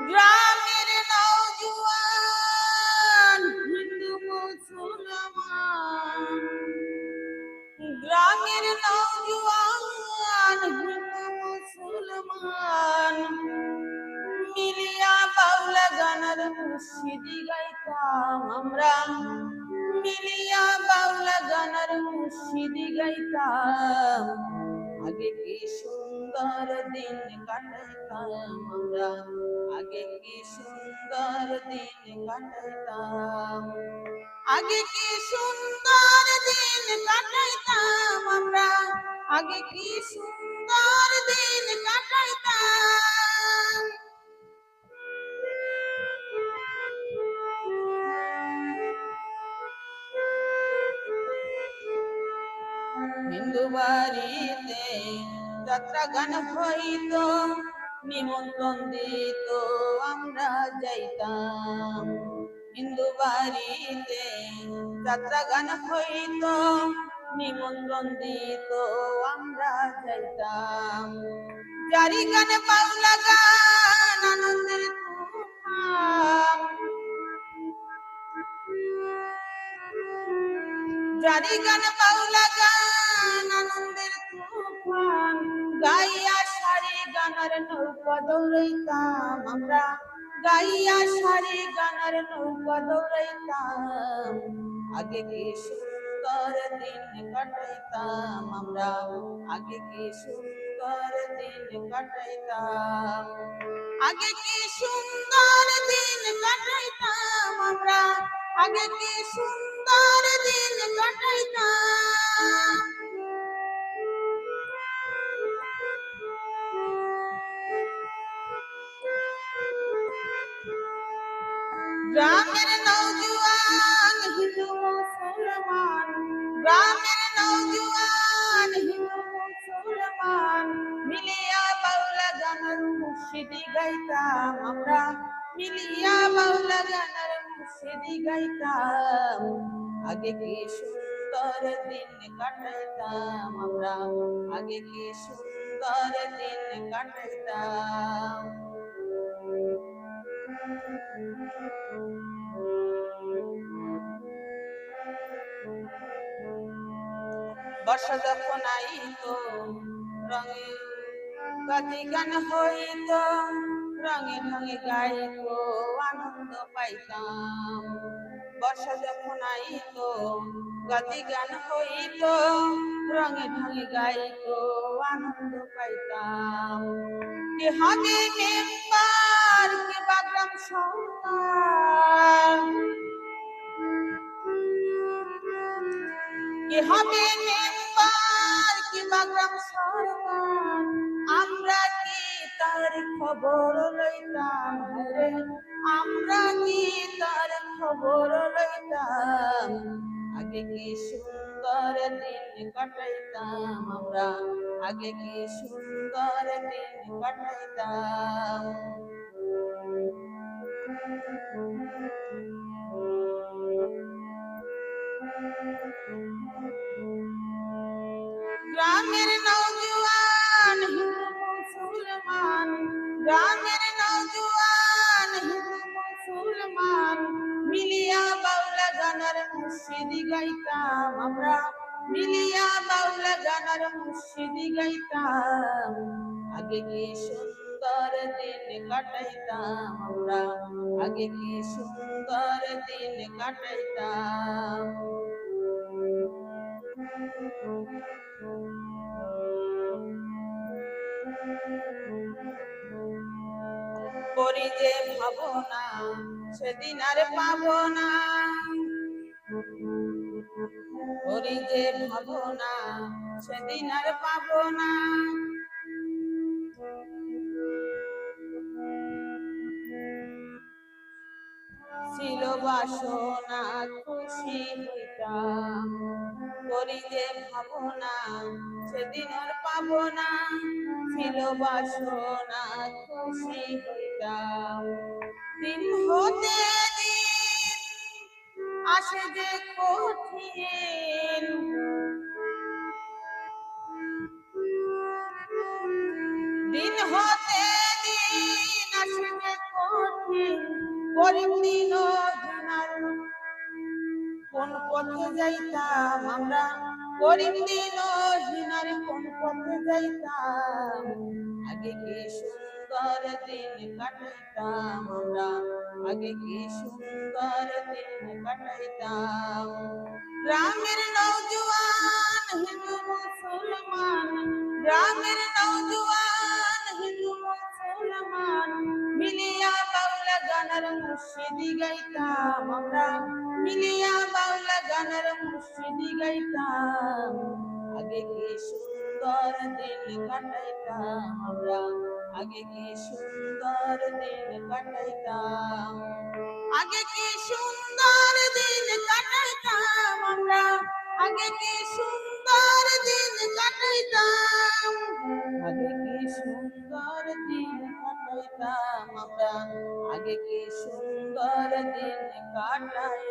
গ্রামের নওজোয়ান হিন্দু মুসলমান, গ্রামের নওজোয়ান হিন্দু মুসলমান মিলিয়া বাউলা গানের মুর্শিদি গাইতাম আমরা, মিলিয়া বাউলা গানের মুর্শিদি গাইতাম। আগে কি সুন্দর দিন কাটাইতাম আমরা, আগে কি সুন্দর দিন কাটাইতাম, আগে কি সুন্দর দিন কাটাইতাম আমরা, আগে কি সুন্দর দিন কাটাইতাম। হিন্দু বাড়িতে যাত্রা গান হইত, নিমন্ত্রণ দিত আমরা যাইতাম। হিন্দু বাড়িতে যাত্রা গান হইত, নিমন্ত্রণ দিত আমরা যাইতাম। জারি গানে বাউলা গান আনন্দের তুফান, জারি গান বাউলা গান আনন্দের তুফান, গাইয়া সারি গানার নৌকা দৌড়াইতাম আমরা, গাইয়া সারি গানার নৌকা দৌড়াইতাম। আগে কি সুন্দর দিন কাটাইতাম আমরা, আগে কি সুন্দর দিন কাটাইতাম, আগে কি সুন্দর দিন কাটাইতাম আমরা, আগে কি সুন্দর দিন কাটাইতাম। গ্রামের নওজোয়ান হিন্দু মুসলমান, গ্রামের নওজোয়ান হিন্দু মুসলমান মিলিয়া বাউলা গানের মুর্শিদি গাইতাম আমরা, মিলিয়া বাউলা গানের মুর্শিদি গাইতাম। আগে কি সুন্দর দিন কাটাইতাম আমরা, আগে কি সুন্দর দিন কাটাইতাম। বর্ষা যখন আইত রঙে গাতি গান হইত, রঙে রঙে গাইত আনন্দ পাইতাম। বর্ষা যখন আইত গাতি গান হইত, রঙে রঙে গাইত আনন্দ পাইতাম। কে হবে মেম্বার কে বাগ্রাম সরকার, কে হবে মেম্বার কে বাগ্রাম সরকার, আমরা কি তার খবর লইতাম রে, আমরা কি তার খবর লইতাম। আগে কি সুন্দর দিন কাটাইতাম আমরা, আগে কি সুন্দর দিন কাটাইতাম। গ্রামের নওজোয়ান হিন্দু মুসলমান, গ্রামের নওজোয়ান হিন্দু মুসলমান মিলিয়া বাউলা গানের মুর্শিদি গাইতাম আমরা, মিলিয়া বাউলা গানের মুর্শিদি গাইতাম। আগে কি সুন্দর দিন কাটাইতাম আমরা, আগে কি সুন্দর দিন কাটাইতাম। করি যে ভাবনা সেদিন আর পাবো না, করি যে ভাবনা সেদিন আর পাবো না। ছিল বাসনা খুশি হইতাম, করি যে ভাবনা সেদিন আর পাবো না। ছিল বাসনা খুশি হইতাম, দিন হতে দিন আসে যে কঠিন, দিন হতে দিন আসে যে করিম দিন হিনার কোন পথে যাইতাম আমরা, করিম দিন হিনার কোন পথে যাইতাম, আগে কি সুন্দর দিন কাটাইতাম আমরা, আগে কি সুন্দর দিন কাটাইতাম। গ্রামের নওজোয়ান হিন্দু মুসলমান, গ্রামের নওজোয়ান হিন্দু মুসলমান, মিলিয়া বাউলা গানের মুর্শিদি গাইতাম আমরা, মিলিয়া বাউলা গানের মুর্শিদি গাইতাম, আগে কি সুন্দর দিন কাটাইতাম আমরা, আগে কি সুন্দর দিন কাটাইতাম, আগে কি সুন্দর দিন কাটাইতাম আমরা, আগে কি সুন্দর দিন কাটাইতাম, আগে কি সুন্দর দিন কাটাইতাম আমরা, আগে কি সুন্দর দিন কাটাইতাম।